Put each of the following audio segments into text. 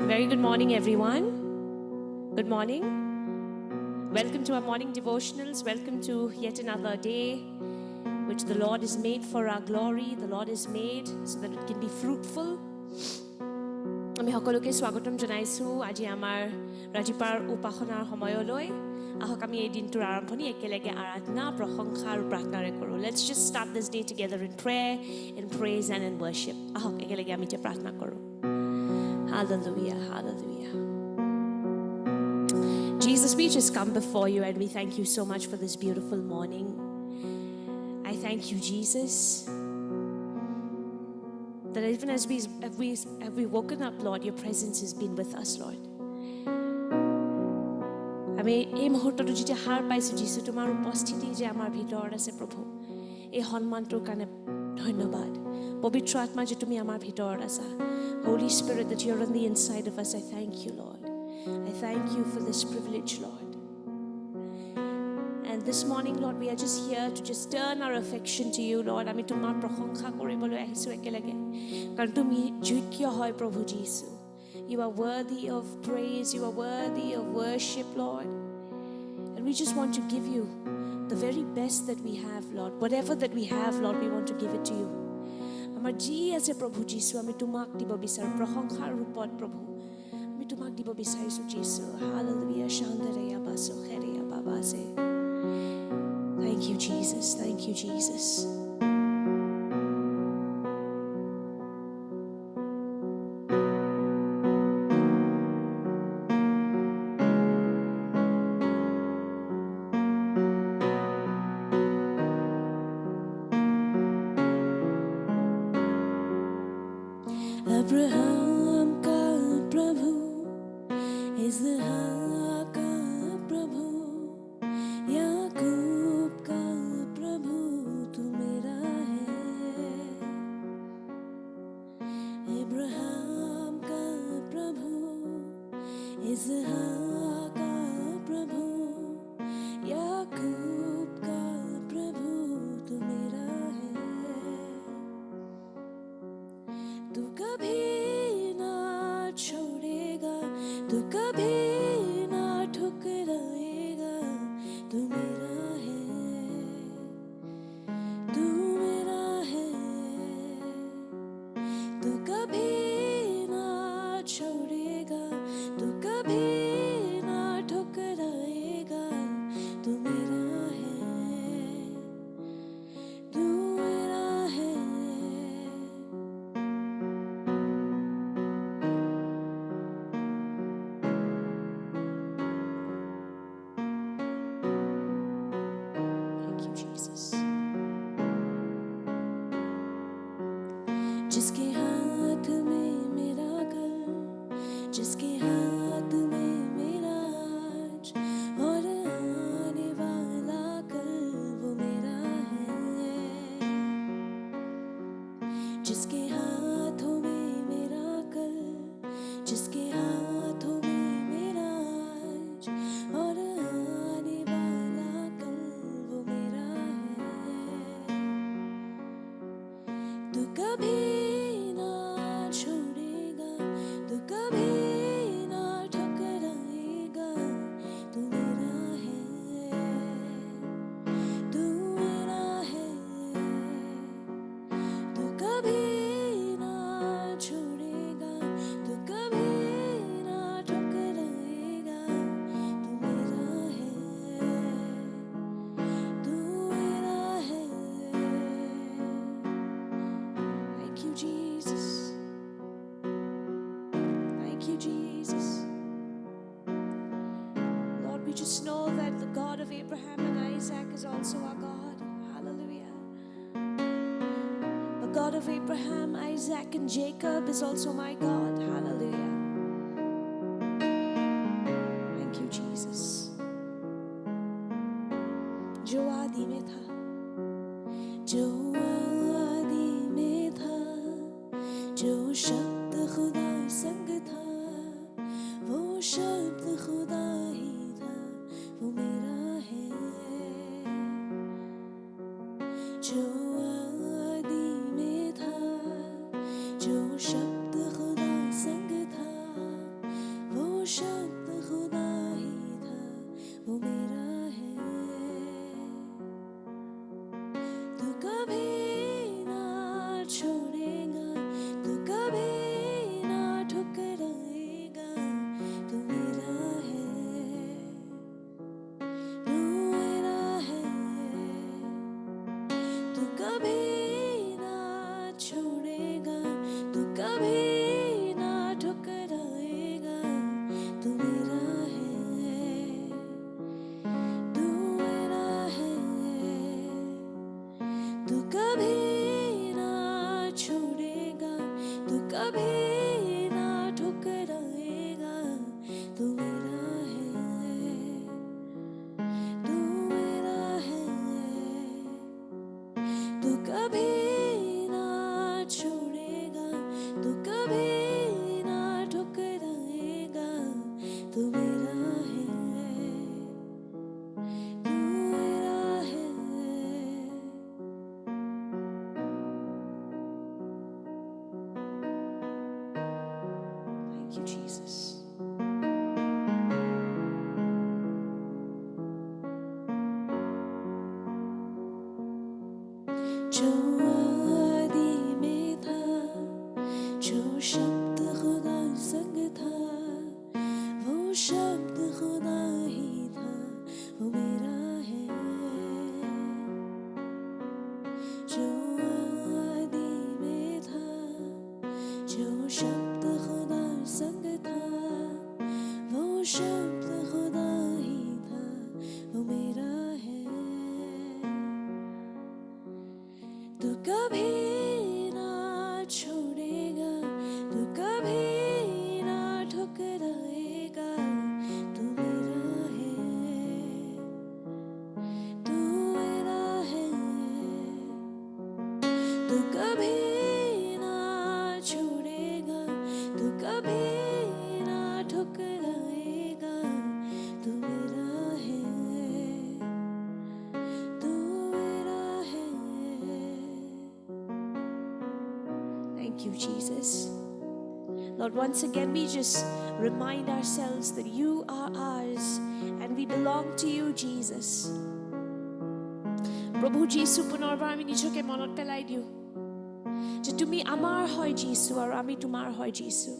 Very good morning, everyone. Good morning. Welcome to our morning devotionals. Welcome to yet another day which the Lord has made for our glory. The Lord has made so that it can be fruitful. আমি সকলোকে স্বাগতম জনাইছো আজি আমাৰ ৰাতিপুৱাৰ উপাসনাৰ সময়লৈ আহক আমি এই দিনটোৰ আৰম্ভণি একেলগে আৰাধনা প্ৰশংসা আৰু প্ৰাৰ্থনাৰে কৰো Let's just start this day together in prayer in praise and in worship আহক একেলগে আমি যে প্ৰাৰ্থনা কৰো Hallelujah hallelujah Jesus we just come before you and we thank you so much for this beautiful morning I thank you Jesus that even as we woken up, Lord, your presence has been with us, Lord. আমি এই মুহূৰ্তটো যেতিয়া হাৰ পাইছো Jesus তোমাৰ উপস্থিতি যে আমাৰ ভিতৰত আছে প্ৰভু এই সন্মানটোৰ কাৰণে ধন্যবাদ পবিত্ৰ আত্মা যে তুমি আমাৰ ভিতৰত আছা Holy Spirit that you're on the inside of us I thank you Lord I thank you for this privilege Lord And this morning, Lord, we are just here to just turn our affection to you, Lord. আমি তোমাৰ প্ৰশংসা কৰিবলৈ আহিছো একেলগে কাৰণ তুমি যোগ্য হয় প্ৰভু যীশু You are worthy of praise, you are worthy of worship, Lord. And we just want to give you the very best that we have, Lord. Whatever that we have, Lord, we want to give it to you. আমাৰ যি আছে প্ৰভু যীশু আমি তোমাক দিব বিচাৰো প্ৰশংসাৰ ৰূপত প্ৰভু আমি তোমাক দিব বিচাৰিছো যীশু Hallelujah Shandareya baso khereya babase Thank you, Jesus. Thank you, Jesus. Abraham ka Prabhu, Isaac ka Prabhu, Yaqub ka Prabhu, tu mera hai. Abraham ka Prabhu, Isaac ka Prabhu, Yaqub ka Prabhu, tu mera hai. Tu kabhi na chhodega, tu kabhi na ठुकराएगा तू मेरा है तू कभी ना छोड़ेगा तू कभी ना ठुकराएगा तू मेरा है जिसके हाथ में मेरा कल जिसके हाथ में मेरा आज और आने वाला कल वो मेरा है जिसके हाथों में मेरा कल जिसके हाथों में मेरा आज और आने वाला कल वो मेरा है तू कभी We just know that the God of Abraham and Isaac is also our God. Hallelujah. The God of Abraham, Isaac, and Jacob is also my God. Hallelujah. Thank you, Jesus. जो आदि में था जो शब्द खुदा संग था वो शब्द खुदा ही वो मेरा है जो आदि में था जो शब्द खुदा संग था कभी ना ठुकराएगा, तू मेरा है, तू मेरा है, तू कभी ना छोड़ेगा, तू कभी ना ठुकराएगा, तू मेरा है, तू मेरा है. Thank you, Jesus. जो आदि में था, जो शब्द खुदा संग था, वो शब्द खुदा ही था, वो मेरा है. जो आदि में था, जो शब्द खुदा संग था, वो शब्द खुदा ही था, वो मेरा है. तू कभी ना छोड़ेगा, तू कभी ना ठुकराएगा, तू मेरा है, तू मेरा है, तू कभी ना छोड़ेगा, तू कभी ना ठुकराएगा, तू मेरा है, तू मेरा है. Thank you, Jesus. Lord, once again we just remind ourselves that you are ours and we belong to you, Jesus. প্ৰভু যীশু পুনৰবাৰ আমি নিজকে মনত পেলাই দিওঁ যে তুমি আমাৰ হয় যীশু আৰু আমি তোমাৰ হয় যীশু.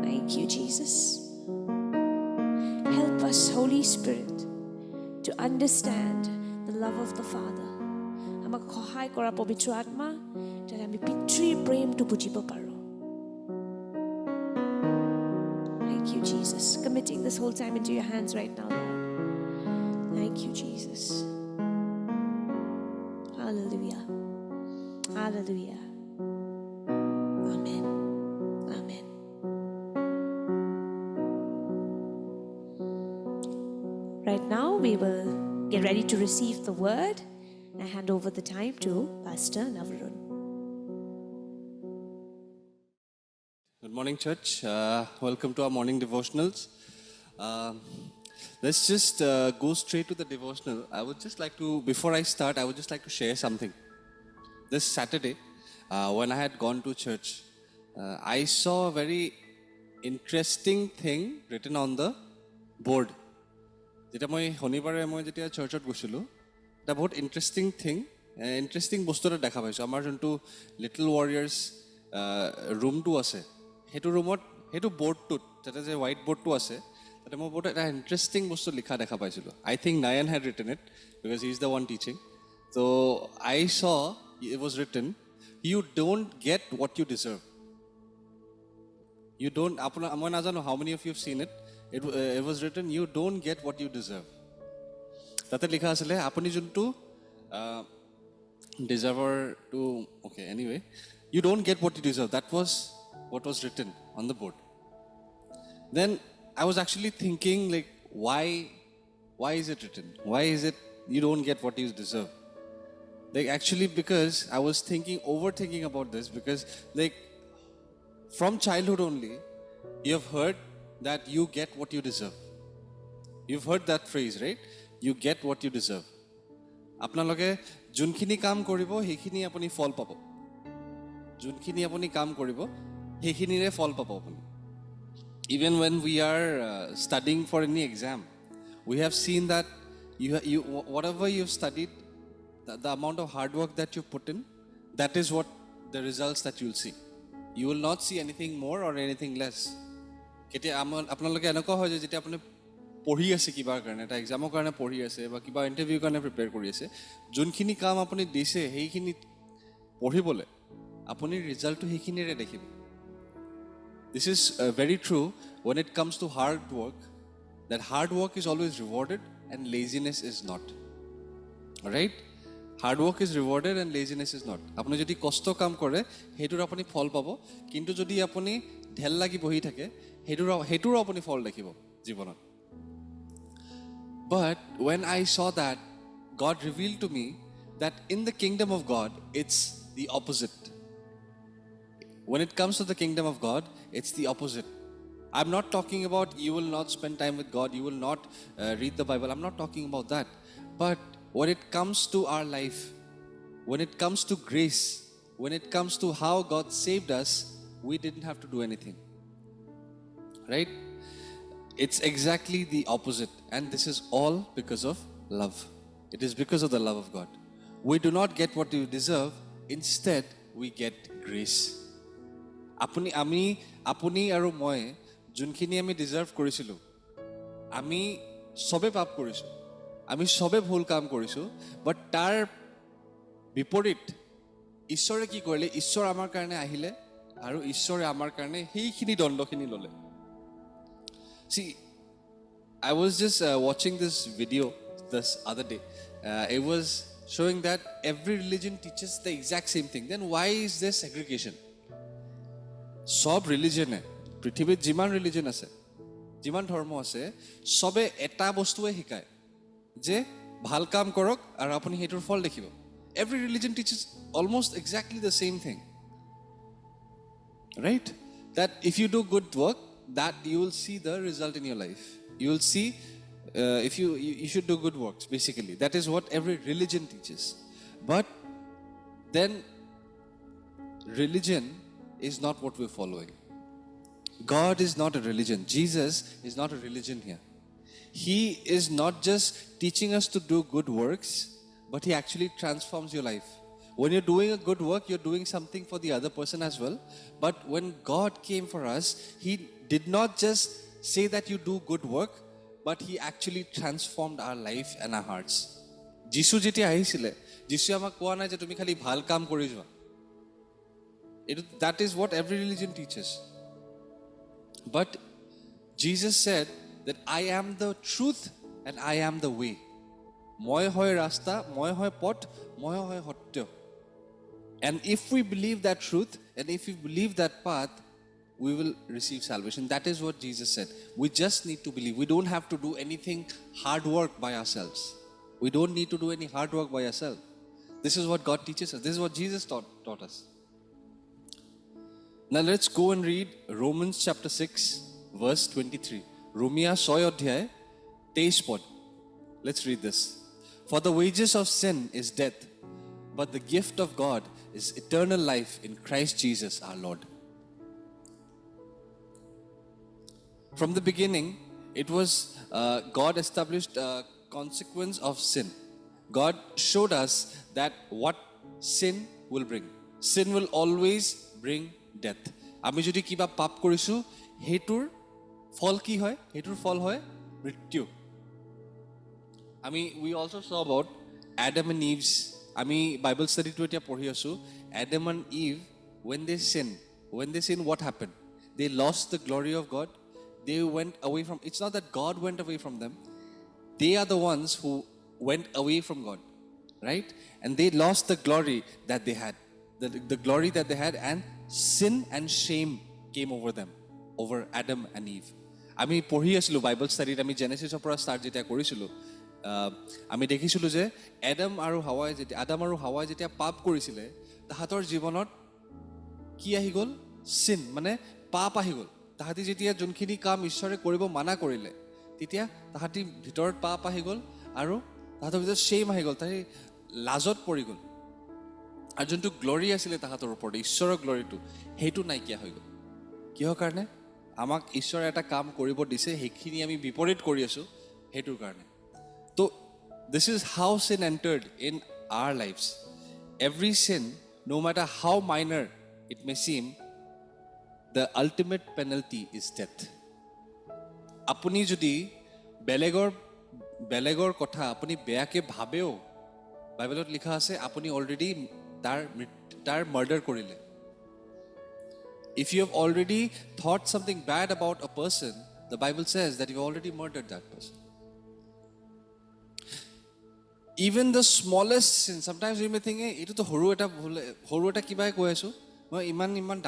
Thank you, Jesus. Help us, Holy Spirit, to understand the love of the Father. আমাক সহায় কৰা পবিত্ৰ আত্মা যাতে আমি পিতৃৰ প্ৰেমটো বুজিব পাৰোঁ. Thank you, Jesus. Committing this whole time into your hands right now, Lord. Thank you, Jesus. Hallelujah. Hallelujah. Amen. Amen. Right now, we will get ready to receive the word. I hand over the time to Pastor Navarun. Good morning, church. Welcome to our morning devotionals. Let's just go straight to the devotional. I would just like to, before I start, I would just like to share something. This Saturday, when I had gone to church, I saw a very interesting thing written on the board. যেতিয়া মই শনিবাৰে মই যেতিয়া চাৰ্চত গৈছিলোঁ, এটা বহুত interesting বস্তু এটা দেখা পাইছোঁ. আমাৰ যোনটো লিটল ৱাৰিয়াৰ্ছ ৰুমটো আছে, সেইটো ৰুমত সেইটো বৰ্ডটোত তাতে যে হোৱাইট বৰ্ডটো আছে, তাতে মই বহুত এটা ইণ্টাৰেষ্টিং বস্তু লিখা দেখা পাইছিলোঁ. I think Nayan had written it because he is the one teaching. ত' I saw it was written, you don't get what you deserve. You don't, আপোনাৰ মই নাজানো হাউ মেনি অফ ইউ চিন ইট. It was written, you don't get what you deserve. তাতে লিখা আছিলে আপুনি যোনটো ডিজাৰ্ভাৰ two, okay, anyway, you don't get what you deserve. That was what was written on the board. Then I was actually thinking, like, why is it written? Why is it you don't get what you deserve? Like, actually, because I was overthinking about this, because like from childhood only you have heard that you get what you deserve. You've heard that phrase, right? You get what you deserve. আপোনালোকে যোনখিনি কাম কৰিব সেইখিনি আপুনি ফল পাব. যোনখিনি আপুনি কাম কৰিব সেইখিনিৰে ফল পাব আপুনি. Even when we are studying for any exam, we have seen that you whatever you've studied, the amount of hard work that you put in, that is what the results that you'll see. You will not see anything more or anything less. কেতিয়া আপোনালোকে এনেকুৱা হয় যে যেতিয়া আপুনি পঢ়ি আছে কিবাৰ কাৰণে, এটা এক্সামৰ কাৰণে পঢ়ি আছে বা কিবা ইণ্টাৰভিউৰ কাৰণে প্ৰিপেয়াৰ কৰি আছে, যোনখিনি কাম আপুনি দিছে সেইখিনি পঢ়িবলৈ আপুনি ৰিজাল্টটো সেইখিনিৰে দেখিব. This is very true when it comes to hard work, that hard work is always rewarded and laziness is not. Right? Hard work is rewarded and laziness is not. আপুনি যদি কষ্ট কাম কৰে সেইটোৰ আপুনি ফল পাব, কিন্তু যদি আপুনি ঢেল লাগি বহি থাকে সেইটোৰো আপুনি ফল দেখিব জীৱনত. But when I saw that, God revealed to me that in the kingdom of God, it's the opposite. When it comes to the kingdom of God, it's the opposite. I'm not talking about you will not spend time with God, you will not read the Bible. I'm not talking about that. But when it comes to our life, when it comes to grace, when it comes to how God saved us, we didn't have to do anything. Right? It's exactly the opposite. And this is all because of love. It is because of the love of God. We do not get what we deserve. Instead, we get grace. আপুনি আৰু মই যোনখিনি আমি deserve কৰিছিলোঁ, আমি চবে পাপ কৰিছোঁ, আমি চবে ভুল কাম কৰিছোঁ, বাট তাৰ বিপৰীত ঈশ্বৰে কি কৰিলে, ঈশ্বৰ আমাৰ কাৰণে আহিলে আৰু ঈশ্বৰে আমাৰ কাৰণে সেইখিনি দণ্ডখিনি ল'লে. See, I was just watching this video this other day. It was showing that every religion teaches the exact same thing. Then why is there segregation? সব ৰিলিজনে, পৃথিৱীত যিমান ৰিলিজন আছে, যিমান ধৰ্ম আছে, সবে এটা বস্তুৱে শিকায় যে ভাল কাম কৰক আৰু আপুনি সেইটোৰ ফল দেখিব. Every religion teaches almost exactly the same thing. Right? That if you do good work, that you will see the result in your life. You will see if you should do good works, basically. That is what every religion teaches. But then religion is not what we're following. God is not a religion. Jesus is not a religion here. He is not just teaching us to do good works, but He actually transforms your life. When you're doing a good work, you're doing something for the other person as well. But when God came for us, He did not just say that you do good work, but He actually transformed our life and our hearts. যিশু যেতিয়া আহিছিলে, যিশুৱে আমাক কোৱা নাই যে তুমি খালি ভাল কাম কৰি যোৱা. That is what every religion teaches. But Jesus said that I am the truth and I am the way. মই হয় ৰাস্তা, মই হয় পথ, মই হয় সত্য. And if we believe that truth and if we believe that path, we will receive salvation. That is what Jesus said. We just need to believe. We don't have to do anything hard work by ourselves. We don't need to do any hard work by ourselves. This is what God teaches us. This is what Jesus taught us. Now let's go and read Romans chapter 6 verse 23. Romia 6 অধ্যায় 23 পদ. Let's read this. For the wages of sin is death, but the gift of God is eternal life in Christ Jesus our Lord. From the beginning, it was God established a consequence of sin. God showed us that what sin will bring. Sin will always bring death. আমি যদি কিবা পাপ কৰিছো, হেতুৰ ফল কি হয়? হেতুৰ ফল হয় মৃত্যু. We also saw about Adam and Eve's. আমি Bible study to এতিয়া পঢ়ি আছো. Adam and Eve, when they sinned, what happened? They lost the glory of God. They went away from. It's not that God went away from them. They are the ones who went away from God, right? And they lost the glory that they had. The glory that they had, and sin and shame came over them, over Adam and Eve. আমি পঢ়ি আছিলোঁ Bible ষ্টাডিত, আমি জেনেচিছৰ পৰা start যেতিয়া কৰিছিলোঁ, আমি দেখিছিলোঁ যে আদাম আৰু হাৱাই যেতিয়া পাপ কৰিছিলে, তাহাঁতৰ জীৱনত কি আহি গ'ল? চিন, মানে পাপ আহি গ'ল. তাহাঁতি যেতিয়া যোনখিনি কাম ঈশ্বৰে কৰিব মানা কৰিলে, তেতিয়া তাহাঁতি ভিতৰত পাপ আহি গ'ল আৰু তাহাঁতৰ ভিতৰত শ্বেম আহি গ'ল, তাহাঁতি লাজত পৰি গ'ল. আৰু যোনটো গ্লৰি আছিলে তাহাঁতৰ ওপৰত, ঈশ্বৰৰ গ্লৰিটো, সেইটো নাইকিয়া হৈ গ'ল. কিহৰ কাৰণে? আমাক ঈশ্বৰে এটা কাম কৰিব দিছে, সেইখিনি আমি বিপৰীত কৰি আছোঁ, সেইটোৰ কাৰণে. তো this is how sin entered in our lives. Every sin, no matter how minor it may seem, the ultimate penalty is death. আপুনি যদি বেলেগৰ কথা আপুনি বেয়াকে ভাবেও, বাইবেলত লিখা আছে আপুনি অলৰেডি তাৰ মাৰ্ডাৰ কৰিলে. If you have already thought something bad about a person, the Bible says that you've already murdered that person. even the smallest sin, sometimes you may think, এইটো তো সৰু এটা কিবাই কৈ আছো, মই ইমান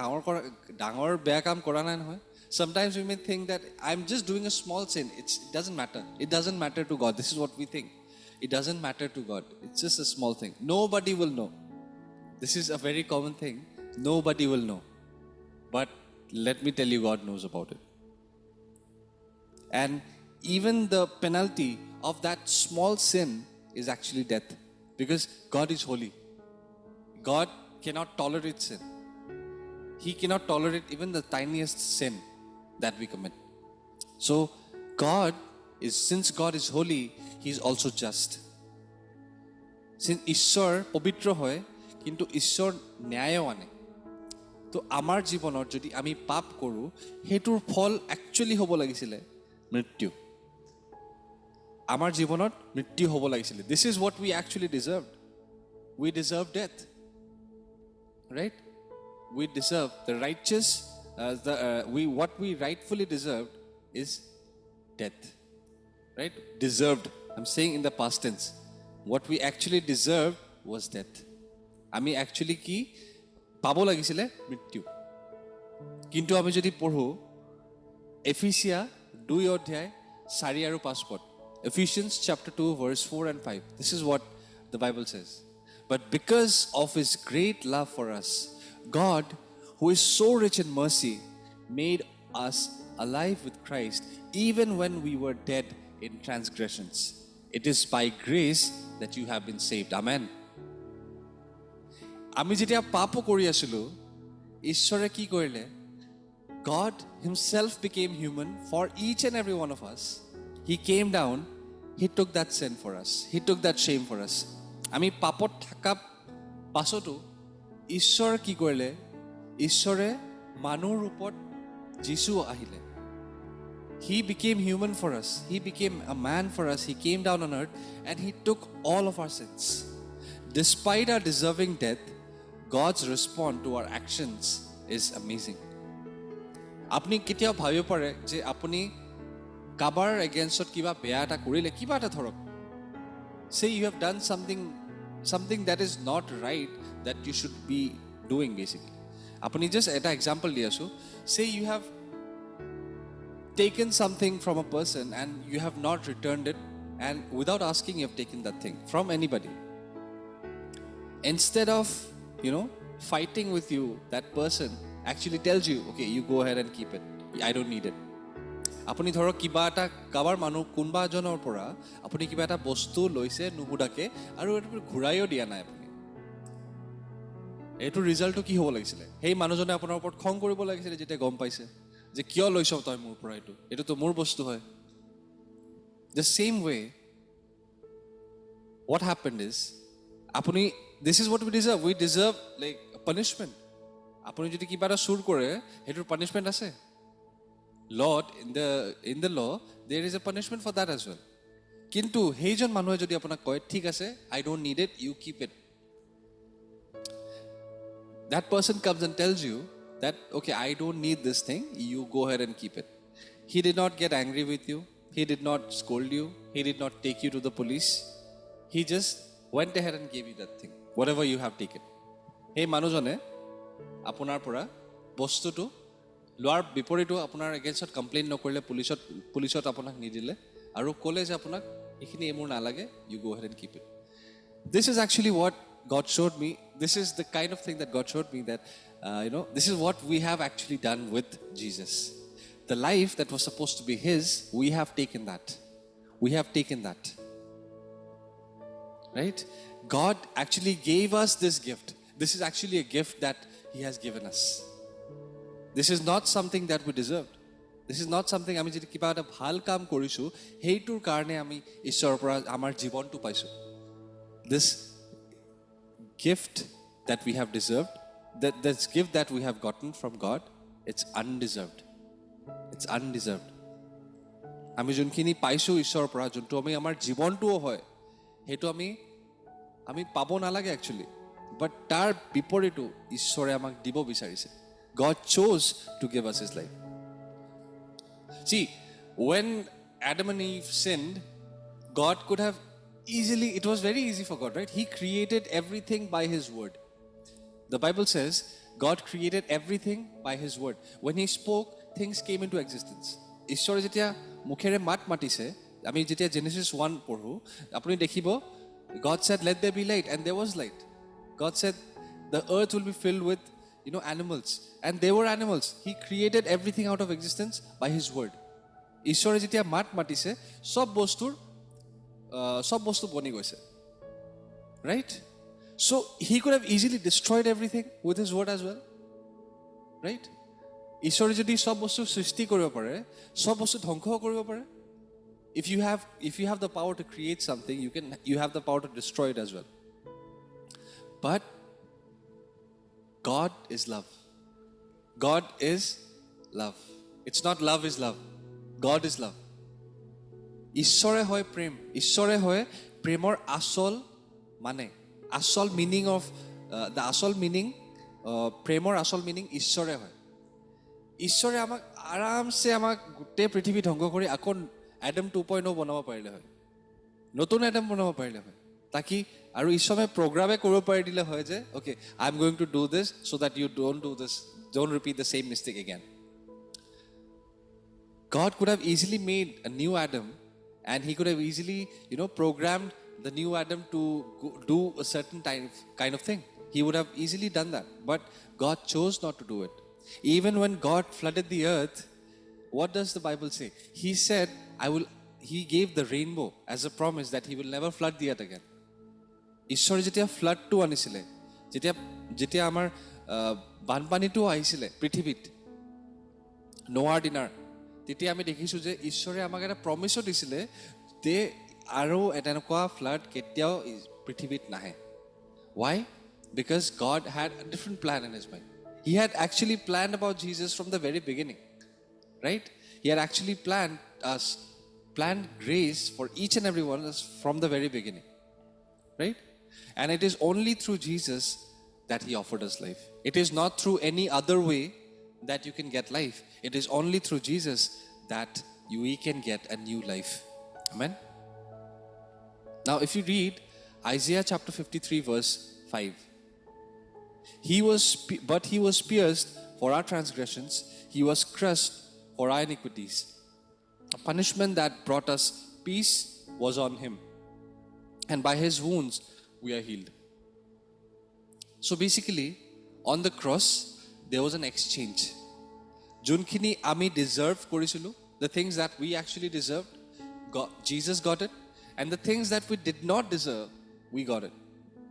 ডাঙৰ বেয়া কাম কৰা নাই নহয়. Sometimes we may think that I'm just doing a small sin. It doesn't matter. It doesn't matter to God. This is what we think. It doesn't matter to God. It's just a small thing. Nobody will know. This is a very common thing. Nobody will know. But let me tell you, God knows about it. And even the penalty of that small sin is actually death. Because God is holy. God cannot tolerate sin. He cannot tolerate even the tiniest sin that we commit. So since God is holy, He is also just. Since Ishwar পবিত্ৰ হয়, কিন্তু ঈশ্বৰ ন্যায়ও আনে. তো আমাৰ জীৱনত যদি আমি পাপ কৰোঁ, সেইটোৰ ফল একচুৱেলি হ'ব লাগিছিলে মৃত্যু. আমাৰ জীৱনত মৃত্যু হ'ব লাগিছিলে. This is what we actually deserved. We deserve death. Right? We deserve the righteous, what we rightfully deserved is death. Right? Deserved. I'm saying in the past tense. What we actually deserved was death. আমি actually কি পাব লাগিছিলে মৃত্যু. কিন্তু আমি যদি পঢ়ো এফিচিয়া 2 অধ্যায় 4 আৰু 5 পদ. Ephesians chapter 2 verse 4 and 5. This is what the Bible says. But because of His great love for us, God, who is so rich in mercy, made us alive with Christ even when we were dead in transgressions. It is by grace that you have been saved. Amen. আমি যেতিয়া পাপ কৰি আছিলো, ঈশ্বৰে কি কৰিলে? God himself became human for each and every one of us. He came down, He took that sin for us. He took that shame for us. আমি পাপত থাকা পাছতো ঈশ্বৰ কি কৰিলে? ঈশ্বৰে মানুহৰ ৰূপত যীশু আহিলে. He became human for us. He became a man for us. He came down on earth and He took all of our sins. Despite our deserving death, God's response to our actions is amazing. আপুনি কেতিয়াও ভাবিব পাৰে যে আপুনি কাবাৰ এগেইনষ্টত কিবা বেয়া এটা কৰিলে, কিবা এটা ধৰক, say you have done something that is not right that you should be doing basically. আপুনি just এটা example দি আছো. Say you have taken something from a person and you have not returned it, and without asking you have taken that thing from anybody. Instead of, fighting with you, that person actually tells you, okay, you go ahead and keep it. I don't need it. আপুনি ধৰক কিবা এটা কাবাৰ মানুহ কোনোবা এজনৰ পৰা আপুনি কিবা এটা বস্তু লৈছে নুহুদাকে আৰু এইটো ঘূৰাইও দিয়া নাই আপুনি. এইটো ৰিজাল্টটো কি হ'ব লাগিছিলে? সেই মানুহজনে আপোনাৰ ওপৰত খং কৰিব লাগিছিলে যেতিয়া গম পাইছে যে কিয় লৈছ তই মোৰ পৰা, এইটোতো মোৰ বস্তু হয়. The same way, what happened is, this is what we deserve. We deserve like a punishment. আপুনি যদি কিবা এটা চুৰ কৰে, সেইটোৰ পানিশমেণ্ট আছে. Lord, in the law, there is a punishment for that as well. কিন্তু সেইজন মানুহে যদি আপোনাক কয়, ঠিক আছে, I don't need it, you keep it. That person comes and tells you that, okay, I don't need this thing, you go ahead and keep it. He did not get angry with you. He did not scold you. He did not take you to the police. He just went ahead and gave you that thing, whatever you have taken. Hey মানুহজনে আপোনাৰ পৰা বস্তুটো লোৱাৰ বিপৰীতো আপোনাৰ এগেইনষ্টত complain নকৰিলে, পুলিচত আপোনাক নিদিলে আৰু ক'লে যে আপোনাক এইখিনি মোৰ নালাগে, you go ahead and keep it. This is actually what God showed me. This is the kind of thing that God showed me that, this is what we have actually done with Jesus. The life that was supposed to be His, we have taken that. We have taken that. Right? God actually gave us this gift. This is actually a gift that He has given us. This is not something that we deserved. This is not something আমি যদি কিবা এটা ভাল কাম কৰিছো সেইটোৰ কাৰণে আমি ঈশ্বৰৰ পৰা আমাৰ জীৱনটো পাইছো. This gift that we have deserved, this gift that we have gotten from God, it's undeserved. It's undeserved. আমি যোনখিনি পাইছো ঈশ্বৰৰ পৰা, যোনটো আমি আমাৰ জীৱনটোও হয়, সেইটো আমি পাব নালাগে actually. But তাৰ বিপৰীতো ঈশ্বৰে আমাক দিব বিচাৰিছে. God chose to give us His life. See, when Adam and Eve sinned, God could have easily, it was very easy for God, right? He created everything by His word. The Bible says God created everything by His word. When He spoke, things came into existence. ঈশ্বৰে যেতিয়া মুখেৰে মাত মাতিছে, আমি যেতিয়া Genesis 1 পঢ়ো, আপুনি দেখিব, God said, let there be light, and there was light. God said, the earth will be filled with, animals. And there were animals. He created everything out of existence by His word. ঈশ্বৰে যেতিয়া মাত মাতিছে, সব বস্তু বনি গৈছে. Right? So He could have easily destroyed everything with His word as well. Right? ঈশ্বৰে যদি সব বস্তু সৃষ্টি কৰিব পাৰে, সব বস্তু ধ্বংস কৰিব পাৰে. If you have the power to create something, you have the power to destroy it as well. But God is love. God is love. It's not love is love. God is love. ঈশ্বৰে হয় প্ৰেম. ঈশ্বৰে হয় প্ৰেমৰ আসল মানে. আসল meaning of the আসল meaning, প্ৰেমৰ আসল meaning ঈশ্বৰে হয়. ঈশ্বৰে আমাক আৰামছে আমাক গোটেই পৃথিৱী ধ্বংস কৰি আকৌ এডাম 2.0 বনাব পাৰিলে হয়. নতুন এডাম বনাব পাৰিলে হয়. তাকি আৰু ঈশ্বৰে প্ৰগ্ৰামে কৰিব পাৰি দিলে হয় যে okay, I'm going to do this so that you don't repeat the same mistake again. God could have easily made a new Adam, and He could have easily, programmed the new Adam to do a certain kind of thing. He would have easily done that. But God chose not to do it. Even when God flooded the earth, what does the Bible say? He said, He gave the rainbow as a promise that He will never flood the earth again. ঈশ্বৰে যেতিয়া ফ্লাডটো আনিছিলে, যেতিয়া আমাৰ বানপানীটো আহিছিলে পৃথিৱীত নোৱাৰ দিনাৰ, তেতিয়া আমি দেখিছোঁ যে ঈশ্বৰে আমাক এটা প্ৰমিছো দিছিলে যে আৰু এনেকুৱা ফ্লাড কেতিয়াও পৃথিৱীত নাহে. Why? Because God had a different plan in His mind. He had actually planned about Jesus from the very beginning. Right? He had actually planned grace for each and every one of us from the very beginning. Right? And it is only through Jesus that He offered us life. It is not through any other way that you can get life. It is only through Jesus that we can get a new life. Amen? Now, if you read Isaiah chapter 53 verse 5, but He was pierced for our transgressions, He was crushed for our iniquities. A punishment that brought us peace was on Him, and by His wounds we are healed. So basically, on the cross, there was an exchange. Junkhini ami deserved korisilu, the things that we actually deserved, Jesus got it, and the things that we did not deserve, we got it.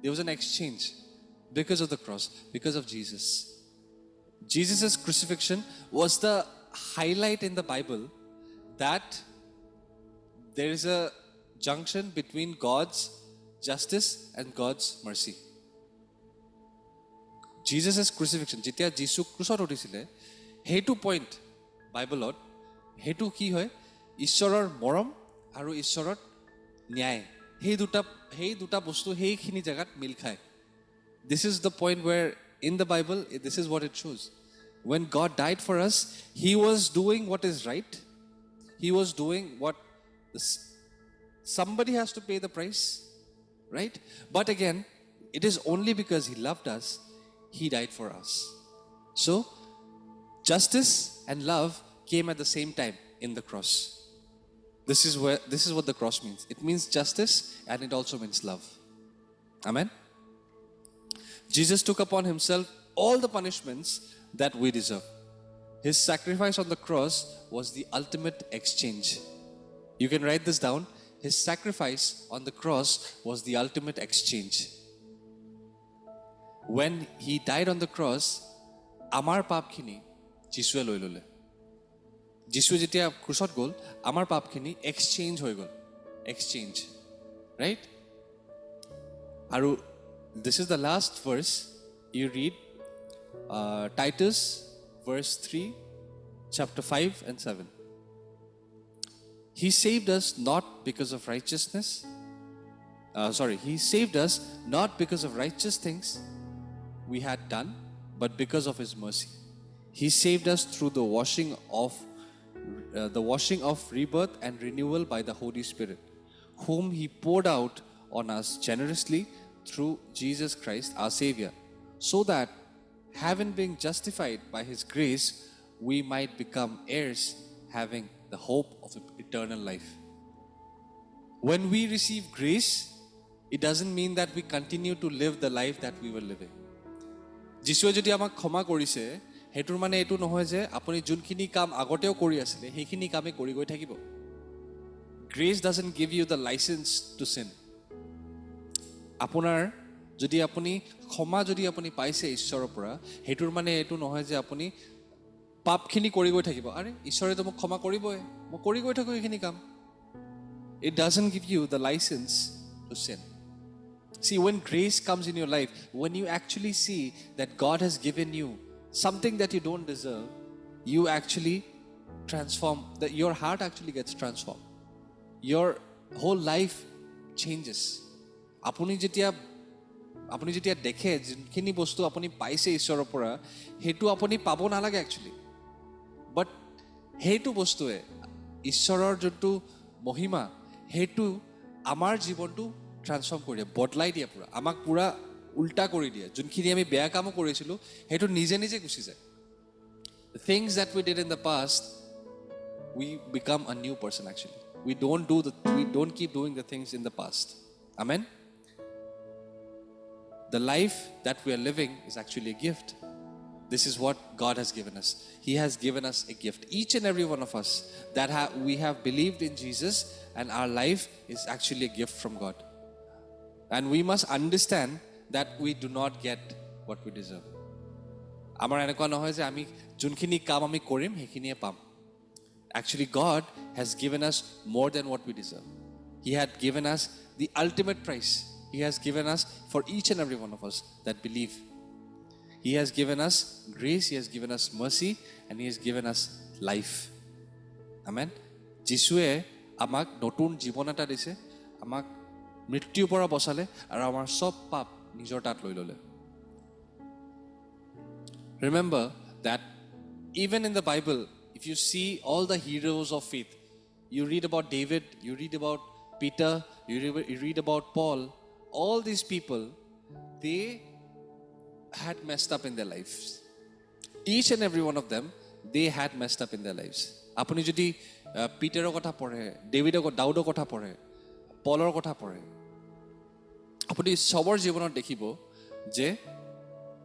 There was an exchange because of the cross, because of Jesus. Jesus' crucifixion was the highlight in the Bible that there is a junction between God's justice and God's mercy. Jesus' crucifixion, যেতিয়া যীশু ক্ৰুচত উঠিছিলে, সেইটো point বাইবলত, সেইটো কি হয়? ঈশ্বৰৰ মৰম আৰু ঈশ্বৰৰ ন্যায়, সেই দুটা বস্তু সেইখিনি জেগাত মিল খায়. This is the point where in the Bible, this is what it shows. When God died for us, He was doing what is right. He was doing what somebody has to pay the price, right? But again, it is only because He loved us, He died for us. So, justice and love came at the same time in the cross. This is what the cross means. It means justice and it also means love. Amen? Jesus took upon Himself all the punishments that we deserve. His sacrifice on the cross was the ultimate exchange. You can write this down. His sacrifice on the cross was the ultimate exchange. When He died on the cross, amar papkhini Jisue loi lole. Jisue jetia krusot gol, amar papkhini exchange hoy gol. Exchange. Right? Aru this is the last verse. You read Titus verse 3, chapter 5 and 7. He saved us not because of righteousness. He saved us not because of righteous things we had done, but because of His mercy. He saved us through the washing of rebirth and renewal by the Holy Spirit, whom He poured out on us generously through Jesus Christ, our Savior, so that, having been justified by His grace, we might become heirs, having the hope of eternal life. When we receive grace, it doesn't mean that we continue to live the life that we were living. যিশুৱে যদি আমাক ক্ষমা কৰিছে, হেতুৰ মানে এটো নহয় যে আপুনি যোনখিনি কাম আগতেও কৰি আছিলে সেইখিনি কামে কৰি গৈ থাকিব. Grace doesn't give you the license to sin. আপোনাৰ যদি আপুনি ক্ষমা যদি আপুনি পাইছে ঈশ্বৰৰ পৰা, হেতুৰ মানে এটো নহয় যে আপুনি পাপখিনি কৰি গৈ থাকিব. আৰে ঈশ্বৰে তো মোক ক্ষমা কৰিবই, মই কৰি গৈ থাকো এইখিনি কাম. It doesn't give you the license to sin. See, when grace comes in your life, when you actually see that God has given you something that you don't deserve, you actually transform, that your heart actually gets transformed. Your whole life changes. আপুনি যেতিয়া দেখে যোনখিনি বস্তু আপুনি পাইছে ঈশ্বৰৰ পৰা, সেইটো আপুনি পাব নালাগে একচুৱেলি, বাট সেইটো বস্তুৱে ঈশ্বৰৰ যোনটো মহিমা সেইটো আমাৰ জীৱনটো ট্ৰান্সফৰ্ম কৰি দিয়ে, বদলাই দিয়ে, পুৰা আমাক পুৰা উল্টা কৰি দিয়ে. যোনখিনি আমি বেয়া কামো কৰিছিলোঁ সেইটো নিজে নিজে গুচি যায়. The things that we did in the past, we become a new person actually. We don't keep doing the things in the past. Amen. The life that we are living is actually a gift. This is what God has given us. He has given us a gift. Each and every one of us that we have believed in Jesus, and our life is actually a gift from God. And we must understand that we do not get what we deserve. আমাৰ এনেকুৱা নহয় যে আমি যোনখিনি কাম আমি কৰিম সেইখিনিয়ে পাম. Actually, God has given us more than what we deserve. He had given us the ultimate price. He has given us for each and every one of us that believe. He has given us grace, He has given us mercy, and He has given us life. Amen. যিশুৱে আমাক নতুন জীৱন এটা দিছে, আমাক মৃত্যুৰ পৰা বচালে আৰু আমাৰ সব পাপ নিজৰ তাত লৈ ল'লে. Remember that even in the Bible, if you see all the heroes of faith, you read about David, you read about Peter, you read about Paul, all these people, they had messed up in their lives. Each and every one of them, they had messed up in their lives. আপুনি যদি পিটাৰৰ কথা পঢ়ে, দাউদৰ কথা পঢ়ে, পলৰ কথা পঢ়ে, আপুনি সবৰ জীৱনত দেখিব যে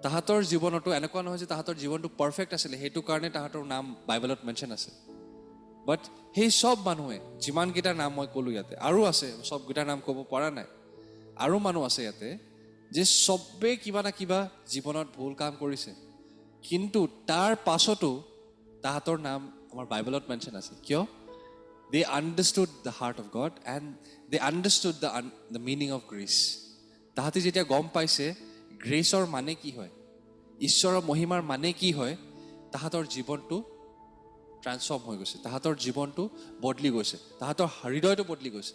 তাহাঁতৰ জীৱনতো এনেকুৱা নহয় যে তাহাঁতৰ জীৱনটো পাৰফেক্ট আছিলে, সেইটো কাৰণে তাহাঁতৰ নাম বাইবেলত মেনশ্যন আছে. বাট সেই সব মানুহে যিমানকেইটাৰ নাম মই ক'লোঁ ইয়াতে, আৰু আছে, সবকেইটাৰ নাম ক'ব পৰা নাই, আৰু মানুহ আছে ইয়াতে যে সবে কিবা না কিবা জীৱনত ভুল কাম কৰিছে, কিন্তু তাৰ পাছতো তাহাঁতৰ নাম আমাৰ বাইবেলত মেনশ্যন আছে. কিয়? They understood the heart of God and they understood the meaning of grace. তাহাঁতে যেতিয়া গম পাইছে গ্ৰেচৰ মানে কি হয়, ঈশ্বৰৰ মহিমাৰ মানে কি হয়, তাহাঁতৰ জীৱনটো ট্ৰান্সফৰ্ম হৈ গৈছে, তাহাঁতৰ জীৱনটো বদলি গৈছে, তাহাঁতৰ হৃদয়টো বদলি গৈছে.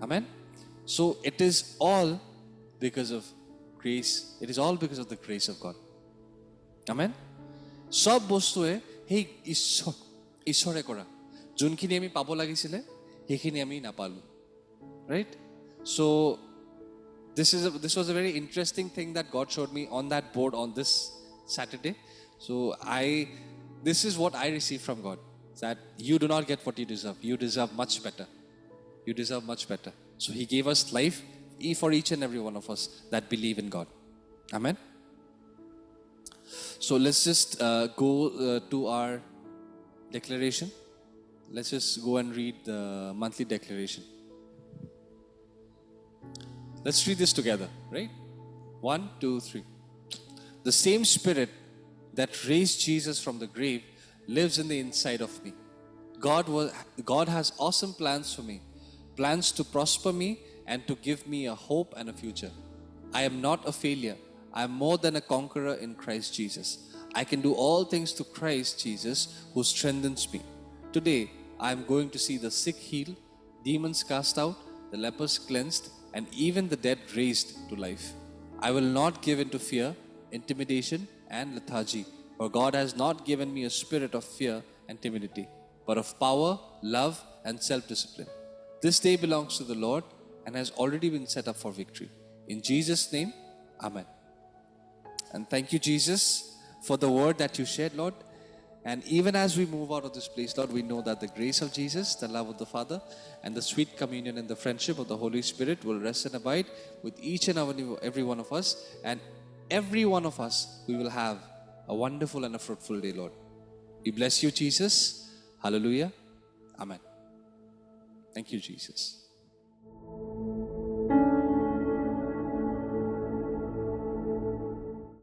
Amen. So it is all because of grace. It is all because of the grace of God. Amen. সব বস্তুৱে সেই ঈশ্বৰে কৰা, যোনখিনি আমি পাব লাগিছিলে সেইখিনি আমি নাপালোঁ. Right? So this was a very interesting thing that God showed me on that board on this Saturday. So this is what I received from God, that you do not get what you deserve. You deserve much better. You deserve much better. So He gave us life for each and every one of us that believe in God. Amen. So let's just go to our declaration. Let's just go and read the monthly declaration. Let's read this together, right? 1, 2, 3. The same Spirit that raised Jesus from the grave lives in the inside of me. God has awesome plans for me, plans to prosper me and to give me a hope and a future. I am not a failure. I am more than a conqueror in Christ Jesus. I can do all things through Christ Jesus who strengthens me. Today, I am going to see the sick healed, demons cast out, the lepers cleansed, and even the dead raised to life. I will not give in to fear, intimidation, and lethargy, for God has not given me a spirit of fear and timidity, but of power, love, and self-discipline. This day belongs to the Lord, and has already been set up for victory. In Jesus' name, Amen. And thank you, Jesus, for the word that you shared, Lord. And even as we move out of this place, Lord, we know that the grace of Jesus, the love of the Father, and the sweet communion and the friendship of the Holy Spirit will rest and abide with each and every one of us. And every one of us, we will have a wonderful and a fruitful day, Lord. We bless you, Jesus. Hallelujah. Amen. Thank you, Jesus.